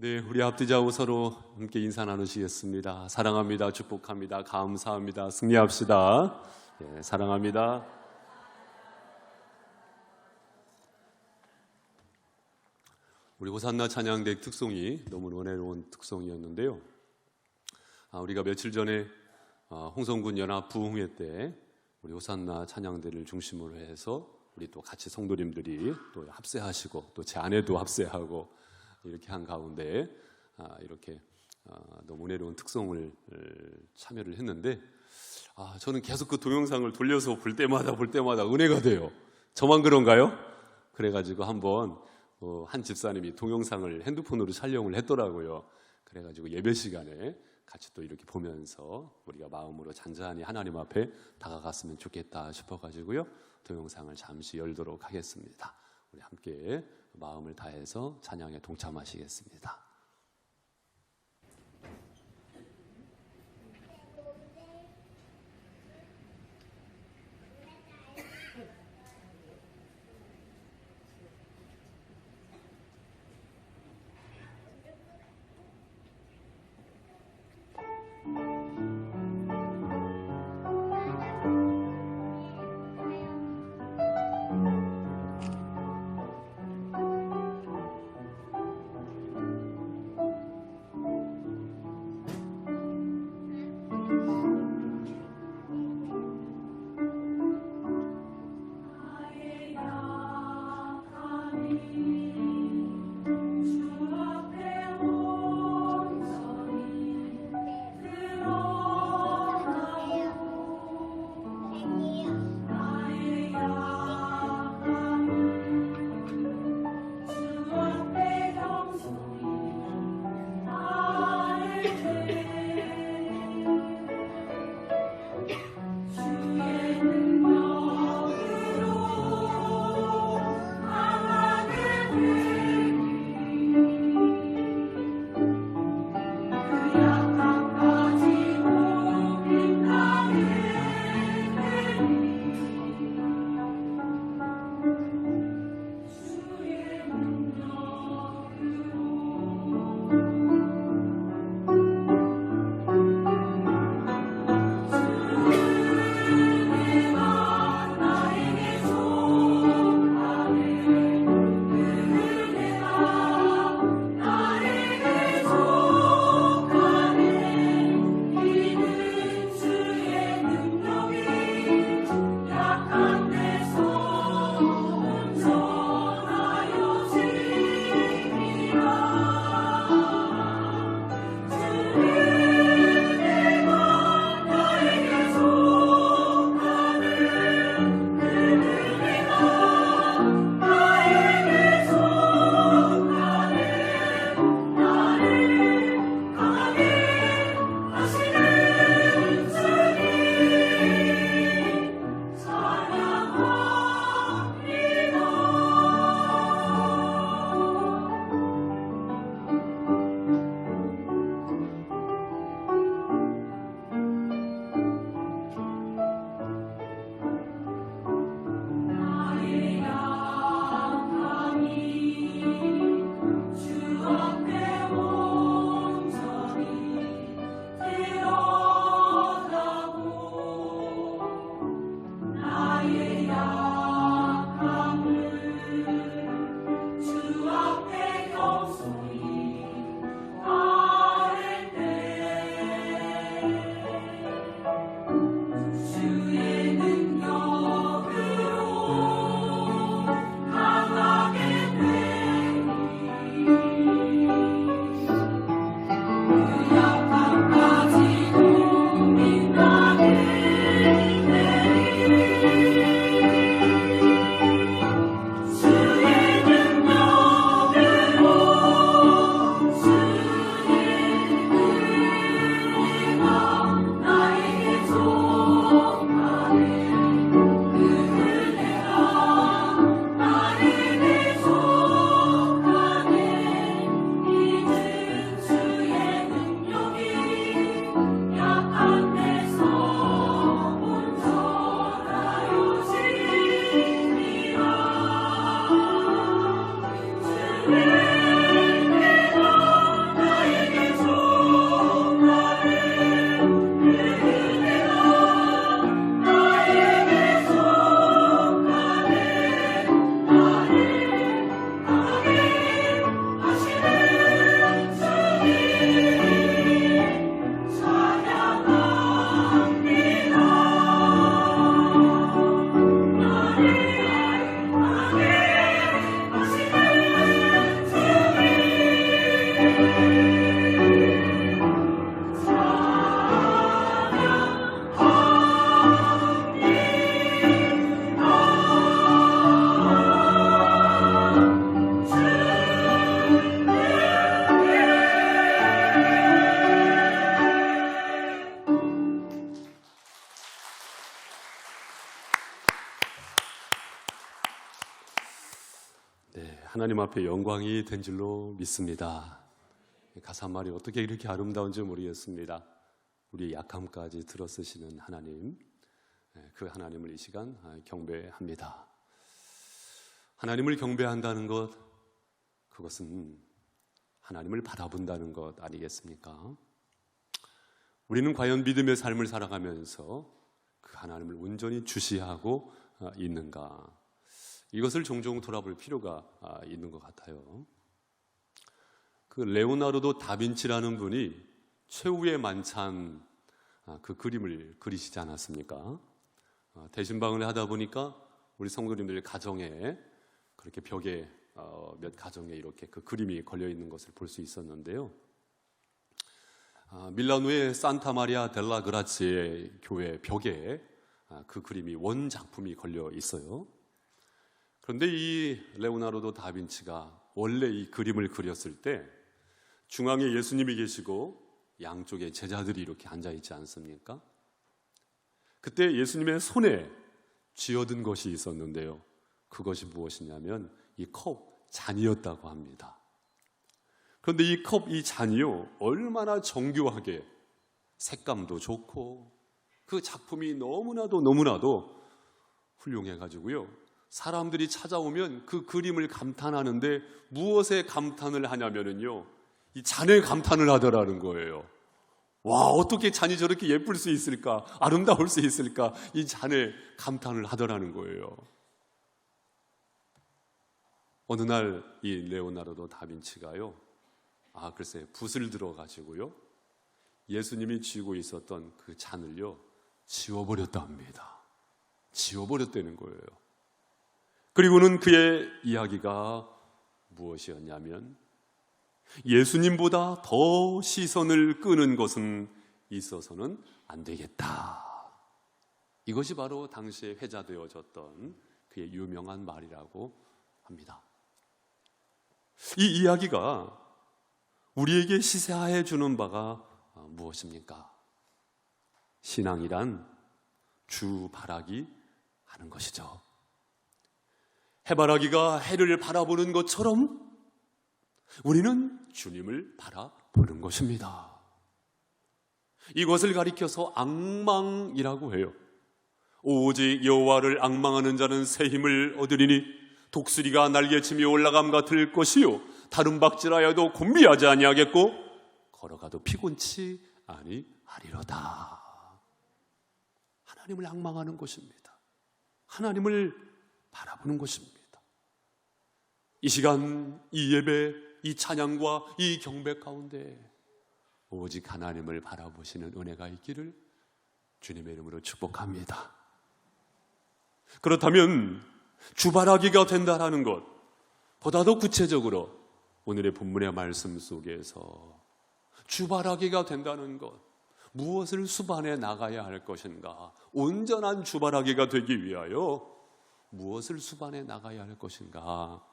네, 우리 앞뒤좌우 서로 함께 인사 나누시겠습니다. 사랑합니다. 축복합니다. 감사합니다. 승리합시다. 네, 사랑합니다. 우리 호산나 찬양대 특송이 너무 은혜로운 특송이었는데요. 우리가 며칠 전에 홍성군 연합 부흥회 때 우리 호산나 찬양대를 중심으로 해서 우리 또 같이 성도님들이 또 합세하시고 또 제 아내도 합세하고 이렇게 한 가운데 이렇게 너무 은혜로운 특송을 참여를 했는데 저는 계속 그 동영상을 돌려서 볼 때마다 은혜가 돼요. 저만 그런가요? 그래가지고 한번 한 집사님이 동영상을 핸드폰으로 촬영을 했더라고요. 그래가지고 예배 시간에 같이 또 이렇게 보면서 우리가 마음으로 잔잔히 하나님 앞에 다가갔으면 좋겠다 싶어가지고요. 동영상을 잠시 열도록 하겠습니다. 우리 함께 마음을 다해서 찬양에 동참하시겠습니다. 하나님 앞에 영광이 된 줄로 믿습니다. 가사 말이 어떻게 이렇게 아름다운지 모르겠습니다. 우리의 약함까지 들어쓰시는 하나님, 그 하나님을 이 시간 경배합니다. 하나님을 경배한다는 것, 그것은 하나님을 바라본다는 것 아니겠습니까? 우리는 과연 믿음의 삶을 살아가면서 그 하나님을 온전히 주시하고 있는가? 이것을 종종 돌아볼 필요가 있는 것 같아요. 그 레오나르도 다빈치라는 분이 최후의 만찬 그 그림을 그리시지 않았습니까? 대신방을 하다 보니까 우리 성도님들 가정에 그렇게 벽에 몇 가정에 이렇게 그 그림이 걸려 있는 것을 볼 수 있었는데요. 밀라노의 산타 마리아 델라 그라치의 교회 벽에 그 그림이 원작품이 걸려 있어요. 그런데 이 레오나르도 다빈치가 원래 이 그림을 그렸을 때 중앙에 예수님이 계시고 양쪽에 제자들이 이렇게 앉아있지 않습니까? 그때 예수님의 손에 쥐어든 것이 있었는데요. 그것이 무엇이냐면 이 컵 잔이었다고 합니다. 그런데 이 컵, 이 잔이요, 얼마나 정교하게 색감도 좋고 그 작품이 너무나도 훌륭해가지고요, 사람들이 찾아오면 그 그림을 감탄하는데 무엇에 감탄을 하냐면요, 이 잔에 감탄을 하더라는 거예요. 와, 어떻게 잔이 저렇게 예쁠 수 있을까, 아름다울 수 있을까, 이 잔에 감탄을 하더라는 거예요. 어느 날 이 레오나르도 다빈치가요, 글쎄 붓을 들어가지고요, 예수님이 쥐고 있었던 그 잔을요 지워버렸다 합니다. 지워버렸다는 거예요. 그리고는 그의 이야기가 무엇이었냐면, 예수님보다 더 시선을 끄는 것은 있어서는 안 되겠다. 이것이 바로 당시에 회자되어졌던 그의 유명한 말이라고 합니다. 이 이야기가 우리에게 시사해 주는 바가 무엇입니까? 신앙이란 주바라기 하는 것이죠. 해바라기가 해를 바라보는 것처럼 우리는 주님을 바라보는 것입니다. 이것을 가리켜서 앙망이라고 해요. 오직 여호와를 앙망하는 자는 새 힘을 얻으리니 독수리가 날개치며 올라감 같을 것이요 다른 박질하여도 곤비하지 아니하겠고 걸어가도 피곤치 아니하리로다. 하나님을 앙망하는 것입니다. 하나님을 바라보는 것입니다. 이 시간, 이 예배, 이 찬양과 이 경배 가운데 오직 하나님을 바라보시는 은혜가 있기를 주님의 이름으로 축복합니다. 그렇다면 주바라기가 된다라는 것, 보다 더 구체적으로 오늘의 본문의 말씀 속에서 주바라기가 된다는 것, 무엇을 수반해 나가야 할 것인가, 온전한 주바라기가 되기 위하여 무엇을 수반해 나가야 할 것인가.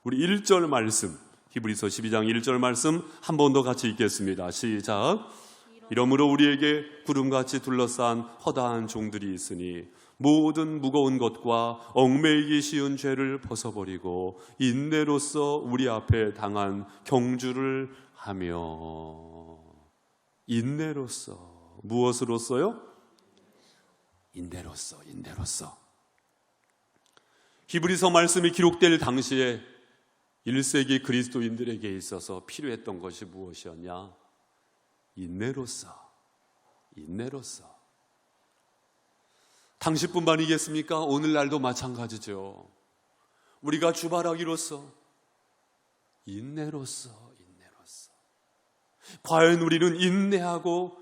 우리 1절 말씀, 히브리서 12장 1절 말씀 한 번 더 같이 읽겠습니다. 시작. 이러므로 우리에게 구름같이 둘러싼 허다한 종들이 있으니 모든 무거운 것과 얽매이기 쉬운 죄를 벗어버리고 인내로써 우리 앞에 당한 경주를 하며. 인내로써, 무엇으로써요? 인내로써. 히브리서 말씀이 기록될 당시에 1세기 그리스도인들에게 있어서 필요했던 것이 무엇이었냐? 인내로써. 당시뿐만이겠습니까? 오늘날도 마찬가지죠. 우리가 주바라기로서 인내로써. 과연 우리는 인내하고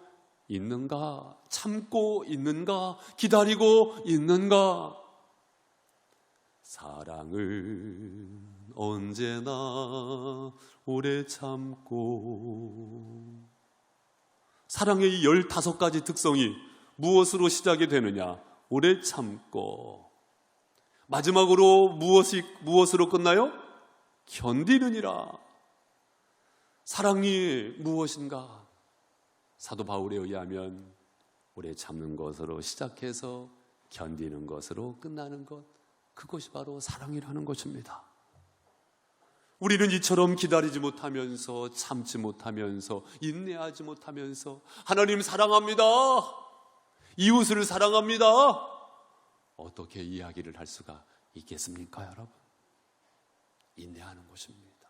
있는가? 참고 있는가? 기다리고 있는가? 사랑은 언제나 오래 참고. 사랑의 이 15가지 특성이 무엇으로 시작이 되느냐? 오래 참고. 마지막으로 무엇으로 끝나요? 견디느니라. 사랑이 무엇인가? 사도 바울에 의하면 오래 참는 것으로 시작해서 견디는 것으로 끝나는 것, 그것이 바로 사랑이라는 것입니다. 우리는 이처럼 기다리지 못하면서, 참지 못하면서, 인내하지 못하면서 하나님 사랑합니다, 이웃을 사랑합니다, 어떻게 이야기를 할 수가 있겠습니까, 여러분? 인내하는 것입니다.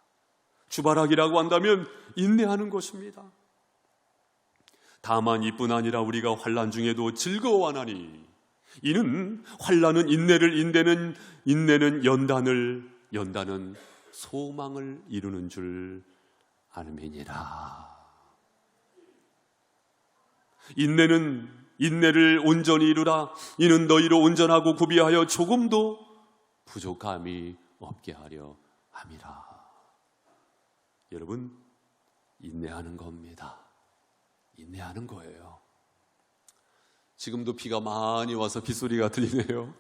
주바락이라고 한다면 인내하는 것입니다. 다만 이뿐 아니라 우리가 환난 중에도 즐거워하나니 이는 환난은 인내를, 인내는 연단을, 연단은 소망을 이루는 줄 알미니라. 인내를 온전히 이루라. 이는 너희로 온전하고 구비하여 조금도 부족함이 없게 하려 함이라. 여러분, 인내하는 겁니다. 인내하는 거예요. 지금도 비가 많이 와서 빗소리가 들리네요.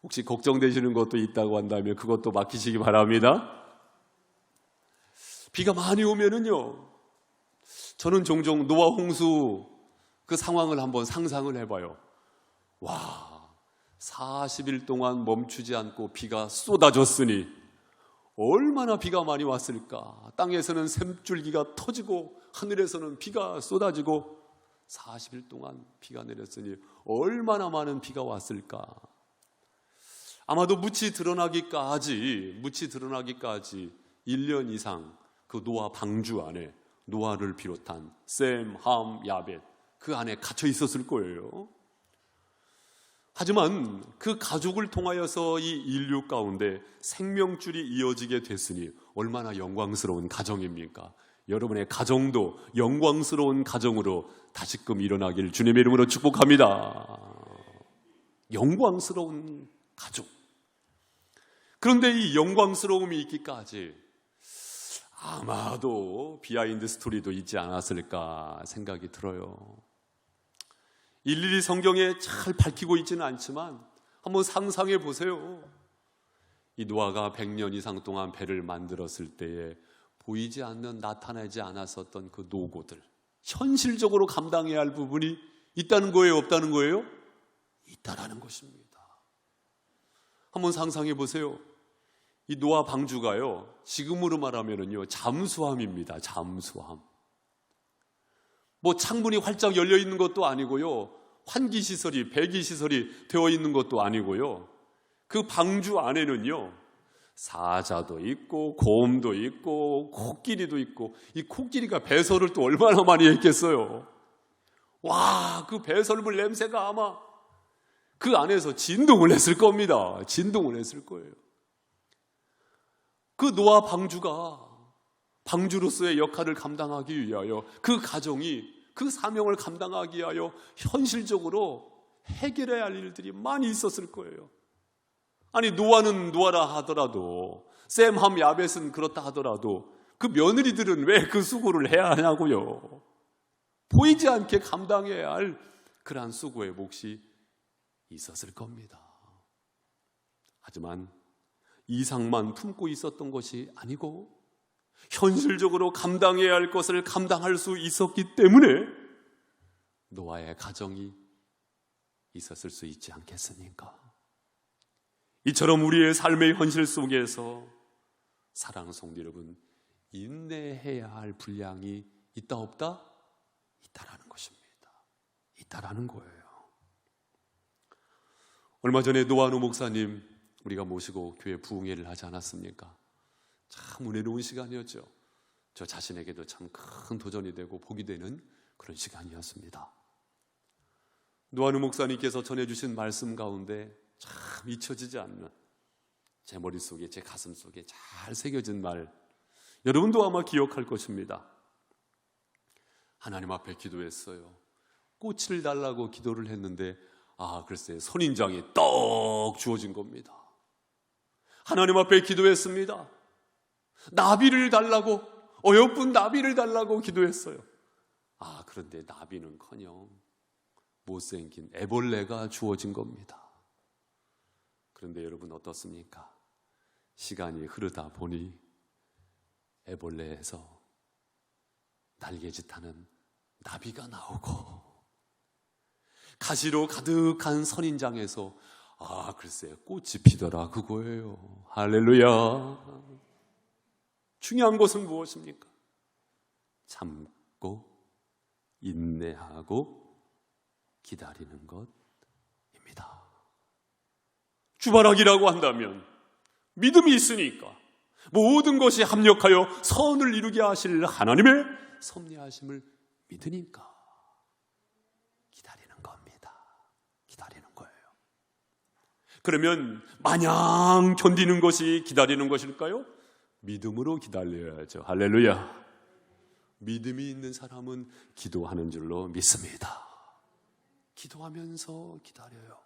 혹시 걱정되시는 것도 있다고 한다면 그것도 맡기시기 바랍니다. 비가 많이 오면은요, 저는 종종 노아 홍수 그 상황을 한번 상상을 해봐요. 와, 40일 동안 멈추지 않고 비가 쏟아졌으니 얼마나 비가 많이 왔을까. 땅에서는 샘줄기가 터지고 하늘에서는 비가 쏟아지고 40일 동안 비가 내렸으니 얼마나 많은 비가 왔을까. 아마도 묻히 드러나기까지 1년 이상 그 노아 방주 안에 노아를 비롯한 셈, 함, 야벳 그 안에 갇혀 있었을 거예요. 하지만 그 가족을 통하여서 이 인류 가운데 생명줄이 이어지게 됐으니 얼마나 영광스러운 가정입니까? 여러분의 가정도 영광스러운 가정으로 다시금 일어나길 주님의 이름으로 축복합니다. 영광스러운 가족. 그런데 이 영광스러움이 있기까지 아마도 비하인드 스토리도 있지 않았을까 생각이 들어요. 일일이 성경에 잘 밝히고 있지는 않지만 한번 상상해 보세요. 이 노아가 100년 이상 동안 배를 만들었을 때에 보이지 않는, 나타나지 않았었던 그 노고들, 현실적으로 감당해야 할 부분이 있다는 거예요, 없다는 거예요? 있다라는 것입니다. 한번 상상해 보세요. 이 노아 방주가요, 지금으로 말하면은요, 잠수함입니다. 잠수함. 뭐 창문이 활짝 열려 있는 것도 아니고요, 환기시설이, 배기시설이 되어 있는 것도 아니고요, 그 방주 안에는요, 사자도 있고 곰도 있고 코끼리도 있고, 이 코끼리가 배설을 또 얼마나 많이 했겠어요. 와, 그 배설물 냄새가 아마 그 안에서 진동을 했을 겁니다. 진동을 했을 거예요. 그 노아 방주가 방주로서의 역할을 감당하기 위하여, 그 가정이 그 사명을 감당하기 위하여 현실적으로 해결해야 할 일들이 많이 있었을 거예요. 아니, 노아는 노아라 하더라도, 셈, 함, 야벳은 그렇다 하더라도 그 며느리들은 왜 그 수고를 해야 하냐고요. 보이지 않게 감당해야 할 그러한 수고의 몫이 있었을 겁니다. 하지만 이상만 품고 있었던 것이 아니고 현실적으로 감당해야 할 것을 감당할 수 있었기 때문에 노아의 가정이 있었을 수 있지 않겠습니까? 이처럼 우리의 삶의 현실 속에서 사랑하는 성도 여러분, 인내해야 할 분량이 있다 없다? 있다라는 것입니다. 있다라는 거예요. 얼마 전에 노아노 목사님 우리가 모시고 교회 부흥회를 하지 않았습니까? 참 은혜로운 시간이었죠. 저 자신에게도 참 큰 도전이 되고 복이 되는 그런 시간이었습니다. 노아노 목사님께서 전해주신 말씀 가운데 참 잊혀지지 않는, 제 머릿속에, 제 가슴 속에 잘 새겨진 말, 여러분도 아마 기억할 것입니다. 하나님 앞에 기도했어요. 꽃을 달라고 기도를 했는데 글쎄 선인장이 떡 주어진 겁니다. 하나님 앞에 기도했습니다. 나비를 달라고, 어여쁜 나비를 달라고 기도했어요. 그런데 나비는커녕 못생긴 애벌레가 주어진 겁니다. 그런데 여러분 어떻습니까? 시간이 흐르다 보니 애벌레에서 날개짓하는 나비가 나오고, 가시로 가득한 선인장에서 글쎄 꽃이 피더라 그거예요. 할렐루야. 중요한 것은 무엇입니까? 참고 인내하고 기다리는 것입니다. 주바라기라고 한다면 믿음이 있으니까 모든 것이 합력하여 선을 이루게 하실 하나님의 섭리하심을 믿으니까 기다리는 겁니다. 기다리는 거예요. 그러면 마냥 견디는 것이 기다리는 것일까요? 믿음으로 기다려야죠. 할렐루야. 믿음이 있는 사람은 기도하는 줄로 믿습니다. 기도하면서 기다려요.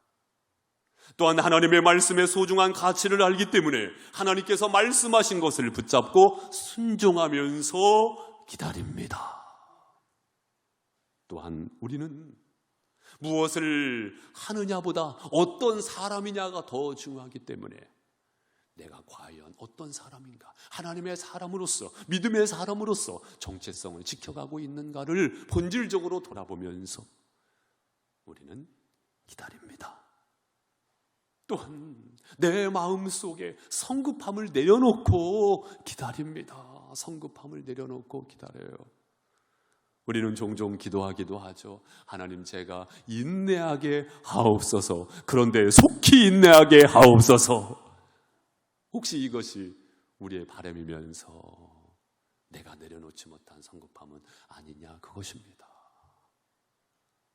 또한 하나님의 말씀의 소중한 가치를 알기 때문에 하나님께서 말씀하신 것을 붙잡고 순종하면서 기다립니다. 또한 우리는 무엇을 하느냐보다 어떤 사람이냐가 더 중요하기 때문에 내가 과연 어떤 사람인가, 하나님의 사람으로서, 믿음의 사람으로서 정체성을 지켜가고 있는가를 본질적으로 돌아보면서 우리는 기다립니다. 또한 내 마음속에 성급함을 내려놓고 기다립니다. 성급함을 내려놓고 기다려요. 우리는 종종 기도하기도 하죠. 하나님, 제가 인내하게 하옵소서. 그런데 속히 인내하게 하옵소서. 혹시 이것이 우리의 바람이면서 내가 내려놓지 못한 성급함은 아니냐, 그것입니다.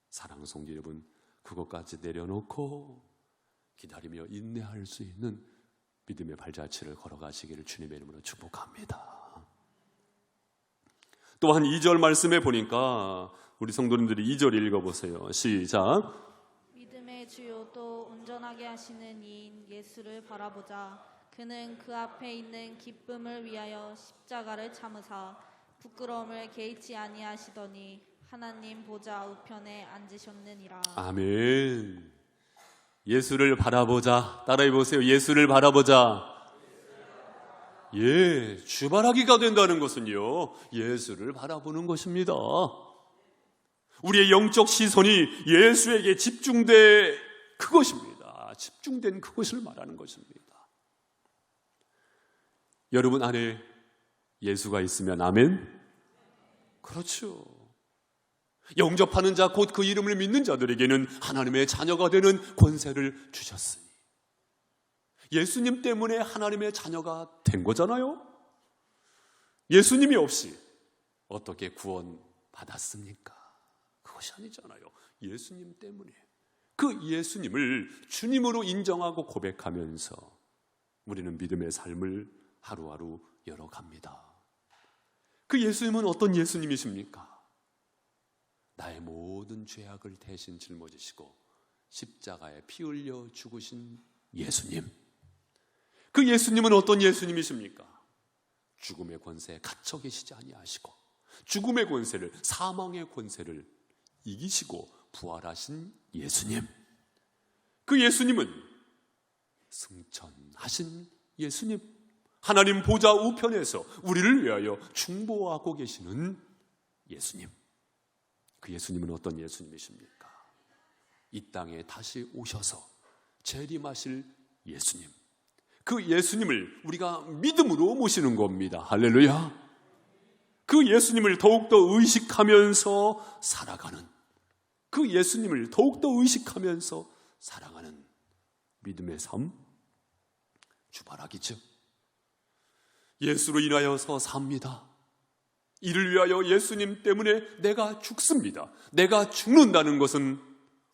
사랑하는 성도 여러분, 그것까지 내려놓고 기다리며 인내할 수 있는 믿음의 발자취를 걸어가시기를 주님의 이름으로 축복합니다. 또한 2절 말씀에 보니까 우리 성도님들이 2절 읽어보세요. 시작. 믿음의 주요 또 온전하게 하시는 이인 예수를 바라보자. 그는 그 앞에 있는 기쁨을 위하여 십자가를 참으사 부끄러움을 개의치 아니하시더니 하나님 보좌 우편에 앉으셨느니라. 아멘. 예수를 바라보자. 따라해 보세요. 예수를 바라보자. 예, 주바라기가 된다는 것은요, 예수를 바라보는 것입니다. 우리의 영적 시선이 예수에게 집중된 그것입니다. 집중된 그것을 말하는 것입니다. 여러분 안에 예수가 있으면 아멘? 그렇죠. 영접하는 자, 곧 그 이름을 믿는 자들에게는 하나님의 자녀가 되는 권세를 주셨으니 예수님 때문에 하나님의 자녀가 된 거잖아요. 예수님이 없이 어떻게 구원 받았습니까? 그것이 아니잖아요. 예수님 때문에. 그 예수님을 주님으로 인정하고 고백하면서 우리는 믿음의 삶을 하루하루 열어갑니다. 그 예수님은 어떤 예수님이십니까? 나의 모든 죄악을 대신 짊어지시고 십자가에 피 흘려 죽으신 예수님. 그 예수님은 어떤 예수님이십니까? 죽음의 권세에 갇혀 계시지 아니하시고 죽음의 권세를, 사망의 권세를 이기시고 부활하신 예수님. 그 예수님은 승천하신 예수님, 하나님 보좌 우편에서 우리를 위하여 중보하고 계시는 예수님. 그 예수님은 어떤 예수님이십니까? 이 땅에 다시 오셔서 재림하실 예수님. 그 예수님을 우리가 믿음으로 모시는 겁니다. 할렐루야. 그 예수님을 더욱더 의식하면서 살아가는, 그 예수님을 더욱더 의식하면서 살아가는 믿음의 삶, 주바라기죠. 예수로 인하여서 삽니다. 이를 위하여 예수님 때문에 내가 죽습니다. 내가 죽는다는 것은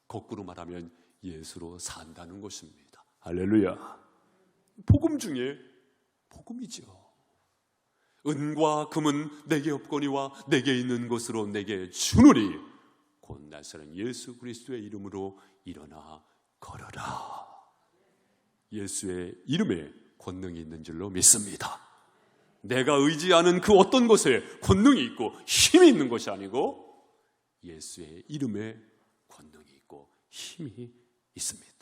거꾸로 말하면 예수로 산다는 것입니다. 할렐루야. 복음 중에 복음이죠. 은과 금은 내게 없거니와 내게 있는 것으로 내게 주노니 곧 나사렛 예수 그리스도의 이름으로 일어나 걸어라. 예수의 이름에 권능이 있는 줄로 믿습니다. 내가 의지하는 그 어떤 것에 권능이 있고 힘이 있는 것이 아니고 예수의 이름에 권능이 있고 힘이 있습니다.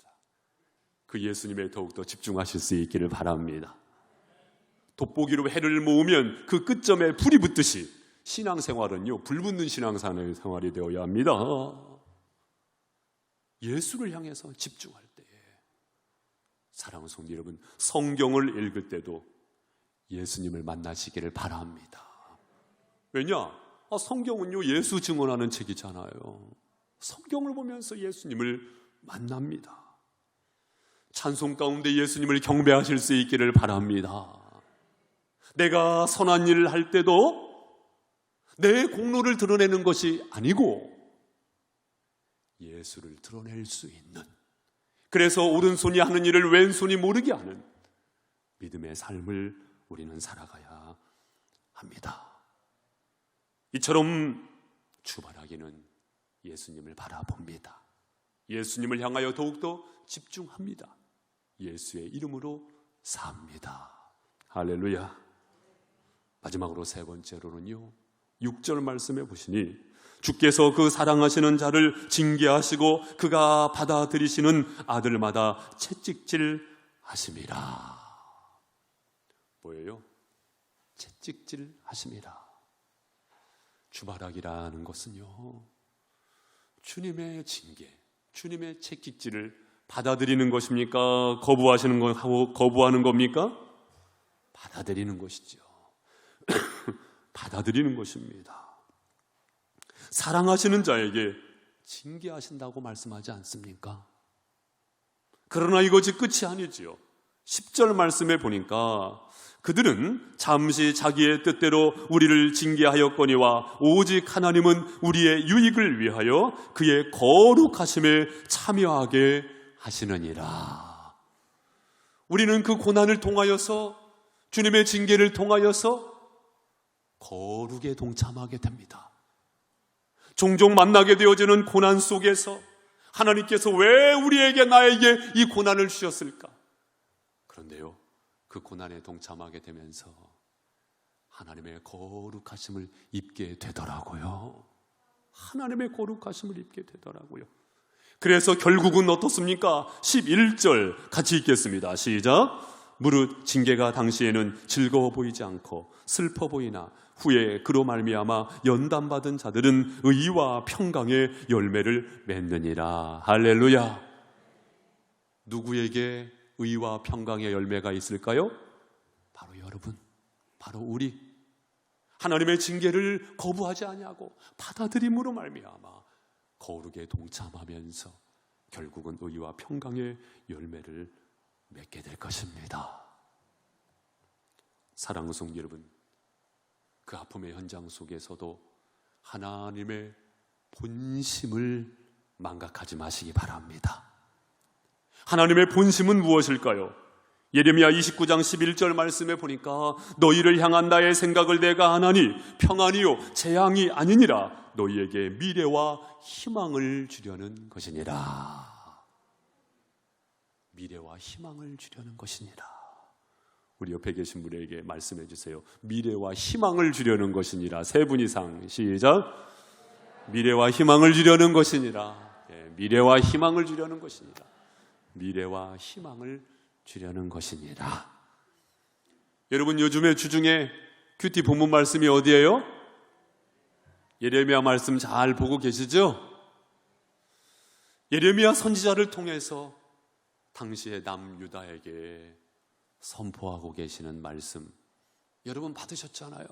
그 예수님에 더욱더 집중하실 수 있기를 바랍니다. 돋보기로 해를 모으면 그 끝점에 불이 붙듯이 신앙생활은요, 불 붙는 신앙생활이 되어야 합니다. 예수를 향해서 집중할 때에, 사랑하는 성도 여러분, 성경을 읽을 때도 예수님을 만나시기를 바랍니다. 왜냐? 성경은요, 예수 증언하는 책이잖아요. 성경을 보면서 예수님을 만납니다. 찬송 가운데 예수님을 경배하실 수 있기를 바랍니다. 내가 선한 일을 할 때도 내 공로를 드러내는 것이 아니고 예수를 드러낼 수 있는, 그래서 오른손이 하는 일을 왼손이 모르게 하는 믿음의 삶을 우리는 살아가야 합니다. 이처럼 주바라기는 예수님을 바라봅니다. 예수님을 향하여 더욱더 집중합니다. 예수의 이름으로 삽니다. 할렐루야. 마지막으로 세 번째로는요, 6절 말씀해 보시니 주께서 그 사랑하시는 자를 징계하시고 그가 받아들이시는 아들마다 채찍질 하심이라. 뭐예요? 채찍질 하심이라. 주바라기라는 것은요, 주님의 징계, 주님의 채찍질을 받아들이는 것입니까? 거부하시는 거 하고 거부하는 겁니까? 받아들이는 것이죠. 받아들이는 것입니다. 사랑하시는 자에게 징계하신다고 말씀하지 않습니까? 그러나 이것이 끝이 아니지요. 10절 말씀에 보니까 그들은 잠시 자기의 뜻대로 우리를 징계하였거니와 오직 하나님은 우리의 유익을 위하여 그의 거룩하심에 참여하게 하시느니라. 우리는 그 고난을 통하여서, 주님의 징계를 통하여서 거룩에 동참하게 됩니다. 종종 만나게 되어지는 고난 속에서 하나님께서 왜 우리에게, 나에게 이 고난을 주셨을까? 그런데요, 그 고난에 동참하게 되면서 하나님의 거룩하심을 입게 되더라고요. 하나님의 거룩하심을 입게 되더라고요. 그래서 결국은 어떻습니까? 11절 같이 읽겠습니다. 시작. 무릇 징계가 당시에는 즐거워 보이지 않고 슬퍼 보이나 후에 그로 말미암아 연단받은 자들은 의와 평강의 열매를 맺느니라. 할렐루야. 누구에게 의와 평강의 열매가 있을까요? 바로 여러분, 바로 우리. 하나님의 징계를 거부하지 아니하고 받아들임으로 말미암아 거룩에 동참하면서 결국은 의와 평강의 열매를 맺게 될 것입니다. 사랑하는 성도 여러분, 그 아픔의 현장 속에서도 하나님의 본심을 망각하지 마시기 바랍니다. 하나님의 본심은 무엇일까요? 예레미야 29장 11절 말씀에 보니까 너희를 향한 나의 생각을 내가 아나니 평안이요 재앙이 아니니라. 너희에게 미래와 희망을 주려는 것이니라. 미래와 희망을 주려는 것이니라. 우리 옆에 계신 분에게 말씀해 주세요. 미래와 희망을 주려는 것이니라. 세 분 이상 시작. 미래와 희망을 주려는 것이니라. 미래와 희망을 주려는 것이니라. 미래와 희망을 주려는 것이니라. 여러분, 요즘에 주중에 큐티 본문 말씀이 어디예요? 예레미야 말씀 잘 보고 계시죠? 예레미야 선지자를 통해서 당시의 남유다에게 선포하고 계시는 말씀 여러분 받으셨잖아요.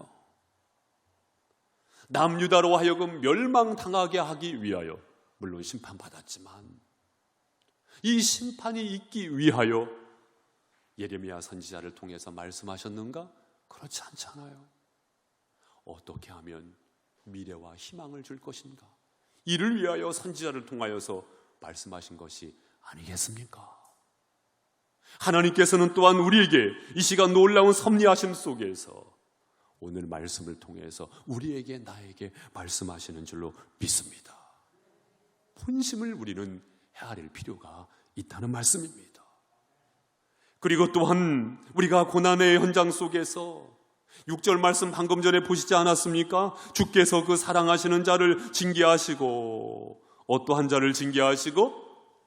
남유다로 하여금 멸망당하게 하기 위하여, 물론 심판받았지만 이 심판이 있기 위하여 예레미야 선지자를 통해서 말씀하셨는가? 그렇지 않잖아요. 어떻게 하면 미래와 희망을 줄 것인가? 이를 위하여 선지자를 통하여서 말씀하신 것이 아니겠습니까? 하나님께서는 또한 우리에게 이 시간 놀라운 섭리하심 속에서 오늘 말씀을 통해서 우리에게, 나에게 말씀하시는 줄로 믿습니다. 본심을 우리는 헤아릴 필요가 있다는 말씀입니다. 그리고 또한 우리가 고난의 현장 속에서 6절 말씀 방금 전에 보시지 않았습니까? 주께서 그 사랑하시는 자를 징계하시고, 어떠한 자를 징계하시고?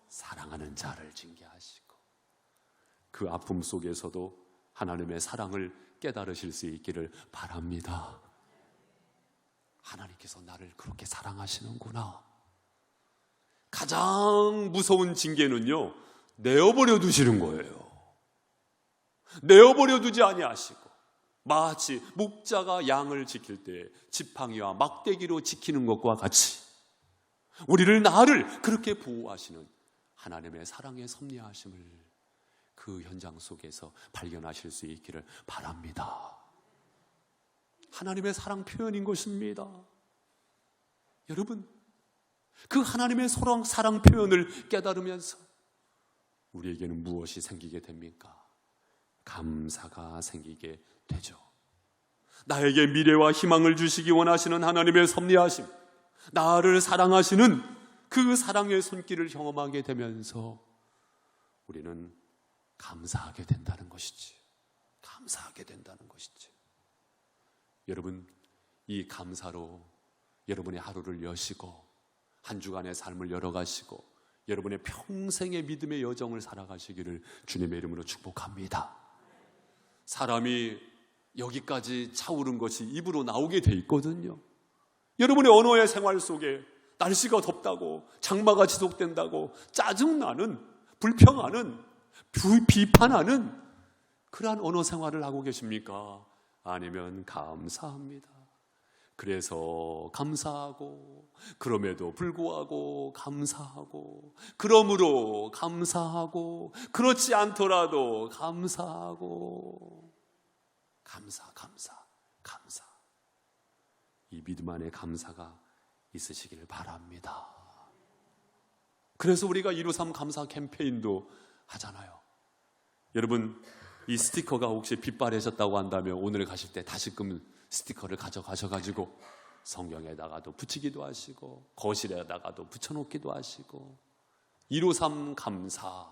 사랑하는 자를 징계하시고. 그 아픔 속에서도 하나님의 사랑을 깨달으실 수 있기를 바랍니다. 하나님께서 나를 그렇게 사랑하시는구나. 가장 무서운 징계는요, 내어버려 두시는 거예요. 내어버려 두지 아니하시고 마치 목자가 양을 지킬 때 지팡이와 막대기로 지키는 것과 같이 나를 그렇게 보호하시는 하나님의 사랑의 섭리하심을 그 현장 속에서 발견하실 수 있기를 바랍니다. 하나님의 사랑 표현인 것입니다. 여러분, 그 하나님의 사랑 표현을 깨달으면서 우리에게는 무엇이 생기게 됩니까? 감사가 생기게 되죠. 나에게 미래와 희망을 주시기 원하시는 하나님의 섭리하심, 나를 사랑하시는 그 사랑의 손길을 경험하게 되면서 우리는 감사하게 된다는 것이지. 감사하게 된다는 것이지. 여러분, 이 감사로 여러분의 하루를 여시고 한 주간의 삶을 열어가시고 여러분의 평생의 믿음의 여정을 살아가시기를 주님의 이름으로 축복합니다. 사람이 여기까지 차오른 것이 입으로 나오게 돼 있거든요. 여러분의 언어의 생활 속에 날씨가 덥다고, 장마가 지속된다고 짜증나는, 불평하는, 비판하는 그러한 언어 생활을 하고 계십니까? 아니면 감사합니다. 그래서 감사하고, 그럼에도 불구하고 감사하고, 그러므로 감사하고, 그렇지 않더라도 감사하고, 감사. 이 믿음 안에 감사가 있으시길 바랍니다. 그래서 우리가 123 감사 캠페인도 하잖아요. 여러분, 이 스티커가 혹시 빛바래졌다고 한다면 오늘 가실 때 다시금 스티커를 가져가셔가지고 성경에다가도 붙이기도 하시고 거실에다가도 붙여놓기도 하시고 123 감사,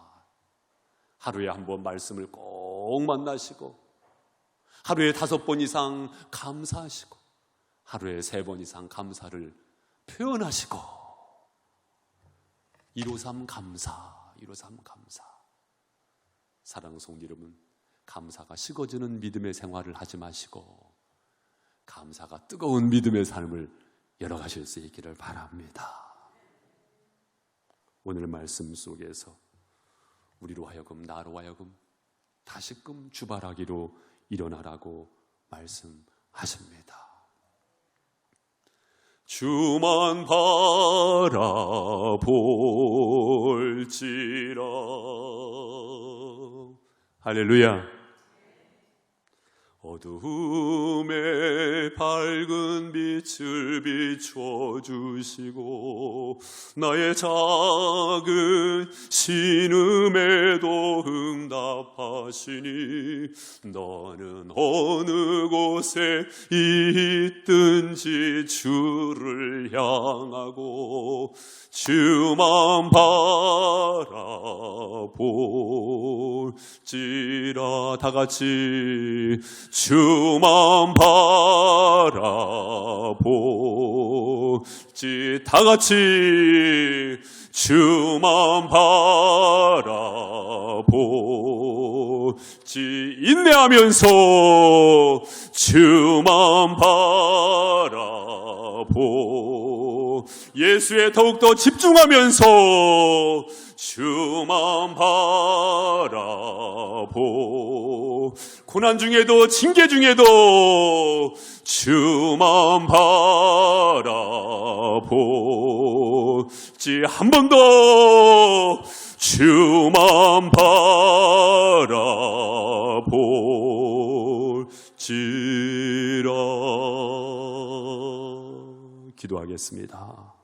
하루에 한 번 말씀을 꼭 만나시고 하루에 5번 이상 감사하시고 하루에 3번 이상 감사를 표현하시고 153 감사, 153 감사. 사랑하는 성도 여러분, 감사가 식어지는 믿음의 생활을 하지 마시고 감사가 뜨거운 믿음의 삶을 열어가실 수 있기를 바랍니다. 오늘 말씀 속에서 우리로 하여금, 나로 하여금 다시금 주발하기로 일어나라고 말씀하십니다. 주만 바라볼지라. 할렐루야. 어두움에 밝은 빛을 비춰주시고 나의 작은 신음에도 응답하시니 너는 어느 곳에 있든지 주를 향하고 주만 바라볼지라. 다같이 주만 바라볼지. 다같이 주만 바라볼지. 인내하면서 주만 바라볼, 예수에 더욱더 집중하면서 주만 바라볼, 고난 중에도 징계 중에도 주만 바라볼지. 한 번 더 주만 바라볼지라. 기도하겠습니다.